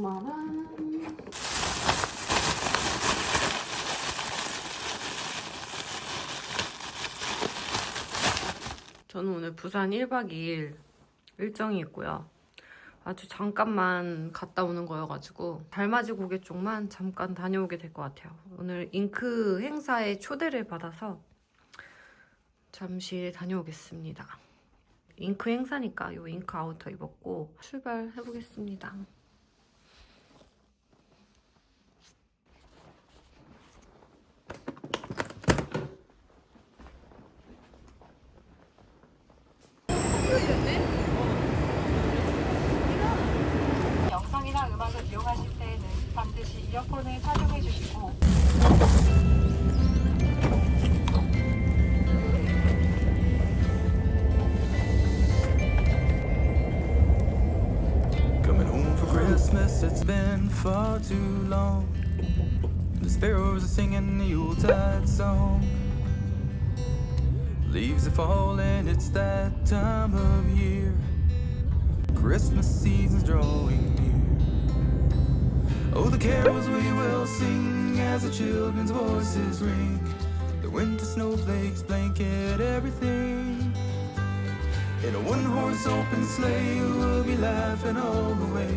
짜라란. 저는 오늘 부산 1박 2일 일정이 있고요. 아주 잠깐만 갔다 오는 거여가지고 달맞이 고개 쪽만 잠깐 다녀오게 될 것 같아요. 오늘 잉크 행사에 초대를 받아서 잠시 다녀오겠습니다. 잉크 행사니까 요 잉크 아우터 입었고 출발해보겠습니다. 영상이나 음악을 이용하실 때에는 반드시 이어폰을 착용해 주시고 Coming home for Christmas, it's been far too long. The sparrows are singing the Yuletide song. Leaves are falling, it's that time of year. Christmas season's drawing near. Oh, the carols we will sing as the children's voices ring. The winter snowflakes blanket everything. In a one-horse open sleigh, we'll be laughing all the way.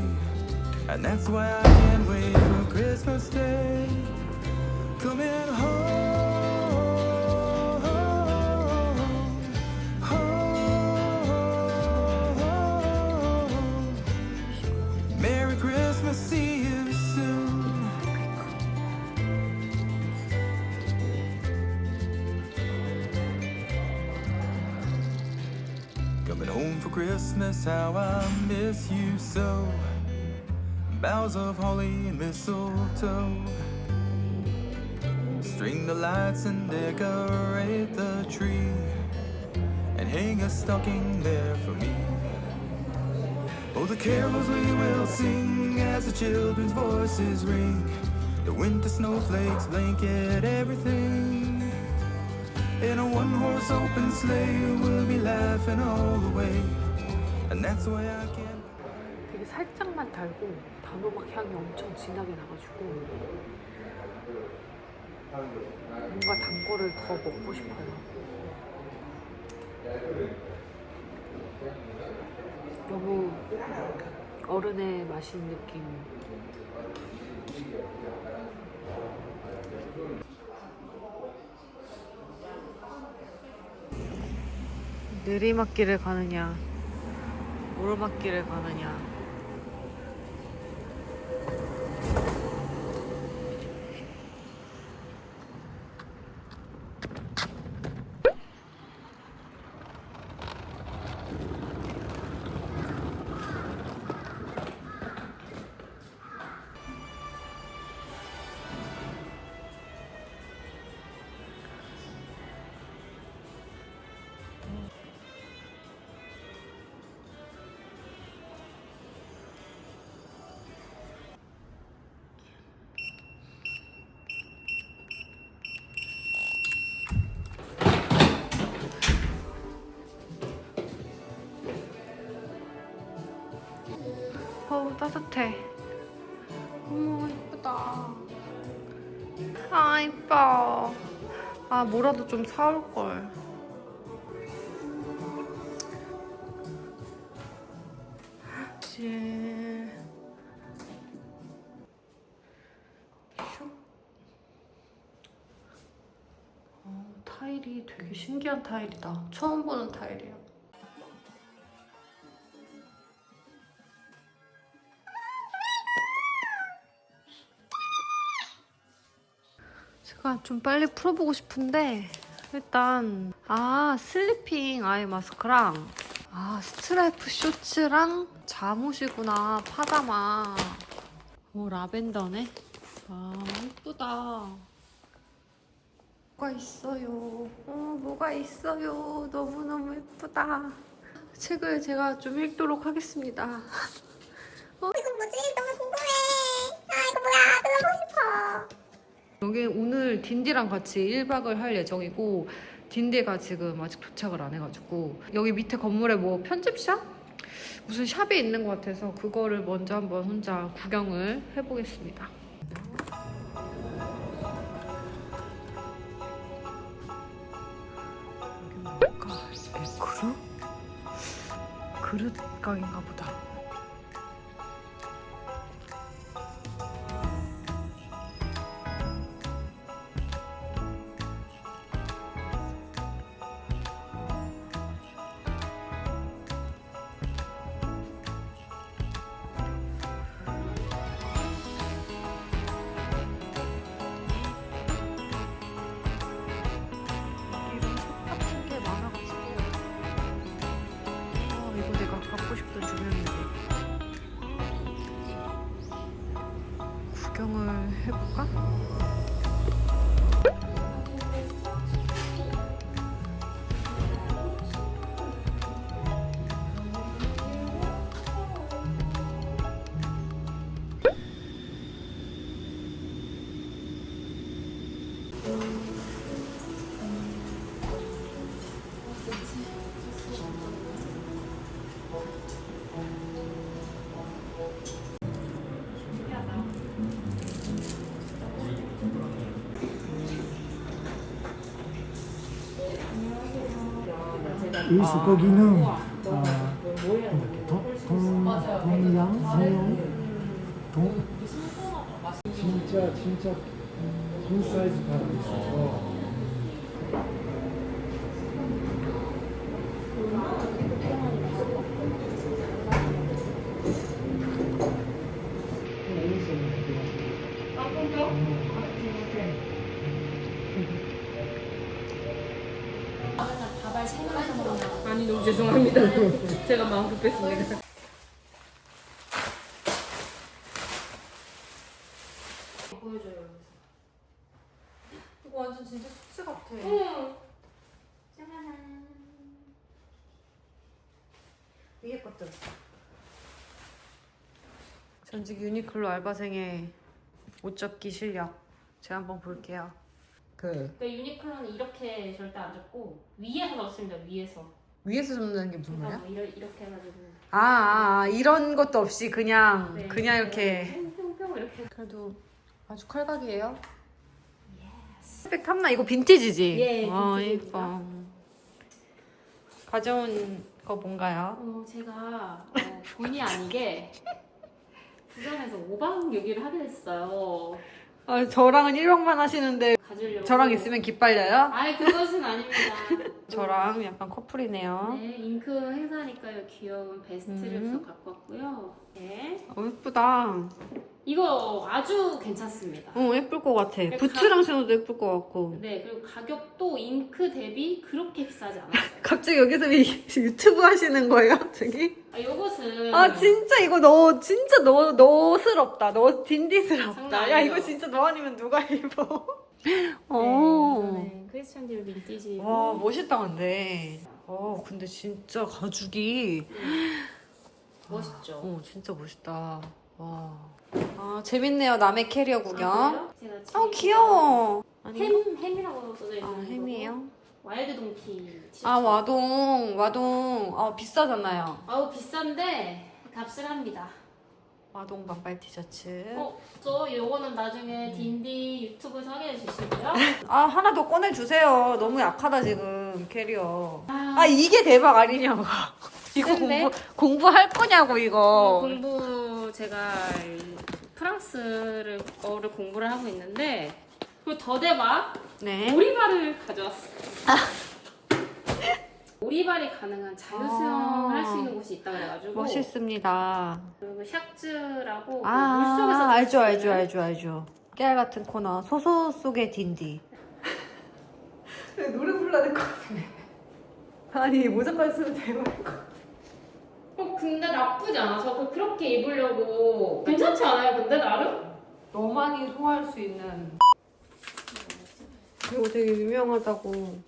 And that's why I can't wait for Christmas Day. Coming home, home. Merry Christmas, see you soon. Coming home for Christmas, how I miss you so. Boughs of holly and mistletoe. String the lights and decorate the tree. And hang a stocking there for me. Oh, the carols we will sing as the children's voices ring. The winter snowflakes blanket everything. In a one-horse open sleigh, we'll be laughing all the way. And that's why I can't. 되게 살짝만 달고 단호박 향이 엄청 진하게 나가지고 뭔가 단 거를 더 먹고 싶어요. 너무 어른의 맛인 느낌. 내리막길을 가느냐 오르막길을 가느냐. 어우 따뜻해. 어머 예쁘다. 아 이뻐. 아 뭐라도 좀 사올걸. 실. 타일이 되게 신기한 타일이다. 처음 보는 타일이야. 제가 좀 빨리 풀어보고 싶은데 일단 슬리핑 아이 마스크랑 스트라이프 쇼츠랑 잠옷이구나. 파자마. 오 라벤더네. 예쁘다. 뭐가 있어요. 뭐가 있어요. 너무너무 예쁘다. 책을 제가 좀 읽도록 하겠습니다. 이거 뭐지? 너무 궁금해. 이거 뭐야? 너무 보고 싶어. 여기 오늘 딘디랑 같이 1박을 할 예정이고 딘디가 지금 아직 도착을 안 해가지고 여기 밑에 건물에 뭐 편집샵? 무슨 샵에 있는 것 같아서 그거를 먼저 한번 혼자 구경을 해보겠습니다. 여기 뭘까? 그릇? 그릇 가게인가 보다. 이런 책 같은 게 많아가지고 이거 내가 갖고 싶던 주변인데 구경을 해볼까? 이 소고기는 동양 진짜 큰 사이즈 가고 있어서 아니 너무 죄송합니다. 제가 마음 급했습니다. 보여줘요. 이거 완전 진짜 숙제 같아. 응. 짜잔. 위에 것들. 전직 유니클로 알바생의 옷 접기 실력. 제가 한번 볼게요. 그러니까 유니클로는 이렇게 절대 안 접고 위에서 접습니다. 위에서. 위에서 접는 게 무슨 말이야? 뭐 이렇게 해가지고. 이런 것도 없이 그냥 네, 그냥 이렇게. 뿅뿅뿅 이렇게. 그래도 아주 칼각이에요. 백 탐나 이거 빈티지지? 예, 예뻐. 빈티지입니다. 가져온 거 뭔가요? 제가 본의 아니게 부산에서 5박 6일을 하게 됐어요. 저랑은 1박만 하시는데 가지려고. 저랑 있으면 기빨려요? 아니 그것은 아닙니다. 저랑 약간 커플이네요. 네, 잉크 행사니까요. 귀여운 베스트를 또 갖고 왔고요. 네. 예쁘다. 이거 아주 괜찮습니다. 예쁠 것 같아. 그러니까 부츠랑 신어도 예쁠 것 같고. 네, 그리고 가격도 잉크 대비 그렇게 비싸지 않았어요. 갑자기 여기서 유튜브 하시는 거예요? 저기? 요것은 진짜 이거 진짜 너스럽다. 너 딘디스럽다. 장난 야 아니죠? 이거 진짜 너 아니면 누가 입어? 네, 어. 이거는 크리스찬 디올 빈티지. 와 멋있다 근데. 근데 진짜 가죽이. 멋있죠. 진짜 멋있다. 와. 재밌네요. 남의 캐리어 구경. 그래요? 제가 귀여워. 아닌가? 햄이라고 써져 있는 햄이에요? 와일드 동키. 티셔츠. 와동. 비싸잖아요. 아우 비싼데 값을 합니다. 와동 반팔 티셔츠. 요거는 나중에 딘디 유튜브에서 확인해 주시고요. 하나 더 꺼내주세요. 너무 약하다 지금 캐리어. 이게 대박 아니냐고. 이거 근데? 공부할 거냐고 이거. 공부 제가 프랑스어를 공부를 하고 있는데 그리고 더 대박 네. 오리발을 가져왔어요. 오리발이 가능한 자유수영을 할 수 있는 곳이 있다 그래가지고 멋있습니다. 그리고 샥즈라고 물속에서 알죠. 깨알 같은 코너 소소 속의 딘디. 노래 불러야 될 것 같은데. 아니 모자까지 쓰면 대박일 것 같아. 근데 나쁘지 않아서 그렇게 입으려고 괜찮지 않아요? 근데 나름? 너만이 소화할 수 있는. 이거 되게 유명하다고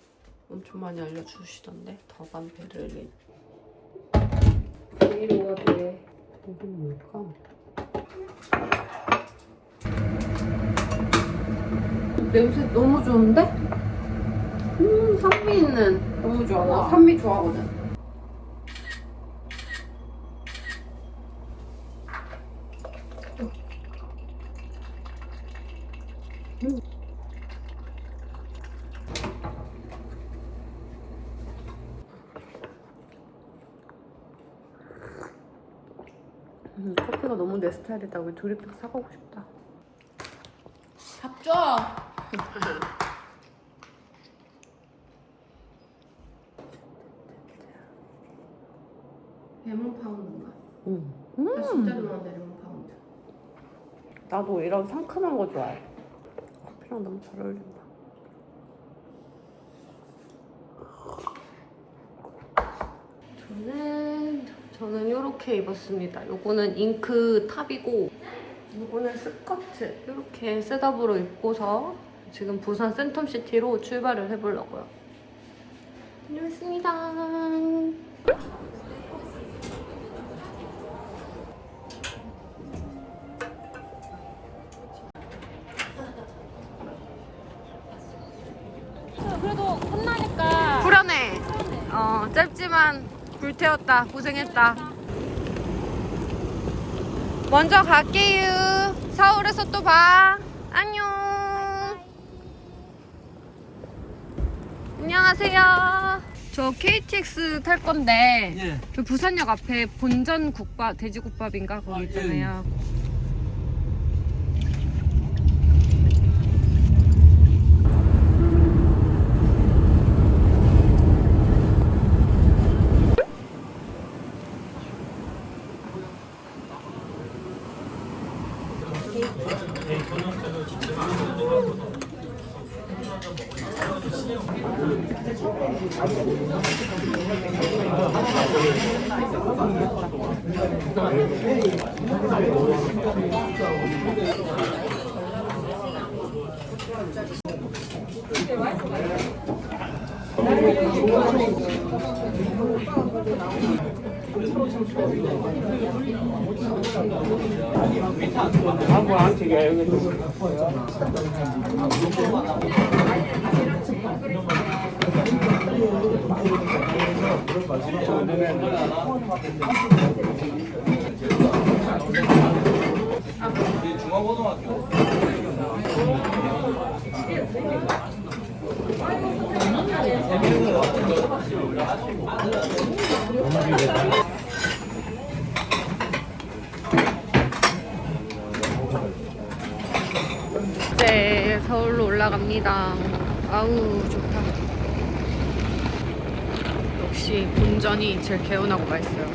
엄청 많이 알려주시던데. 더반 베를린. 이리가 돼. 이건 뭘까? 냄새 너무 좋은데? 산미 있는. 너무 좋아. 나 산미 좋아하거든. 커피가 너무 내 스타일이다. 우리 조리팩 사가고 싶다. 밥 줘. 레몬 파운드인가? 나 진짜 좋아하는데 레몬 파운드. 나도 이런 상큼한 거 좋아해. 커피랑 너무 잘 어울린다. 저는 이렇게 입었습니다. 요거는 잉크 탑이고 요거는 스커트. 이렇게 셋업으로 입고서 지금 부산 센텀시티로 출발을 해보려고요. 다녀왔습니다. 그래도 끝나니까. 불안해. 짧지만 불태웠다. 고생했다. 먼저 갈게요. 서울에서 또 봐. 안녕. 안녕하세요. 저 KTX 탈 건데 그 부산역 앞에 본전 국밥, 돼지국밥인가 거기 있잖아요. 이제 서울로 올라갑니다. 아우 좋다. 역시 본전이 제일 개운하고 맛있어요.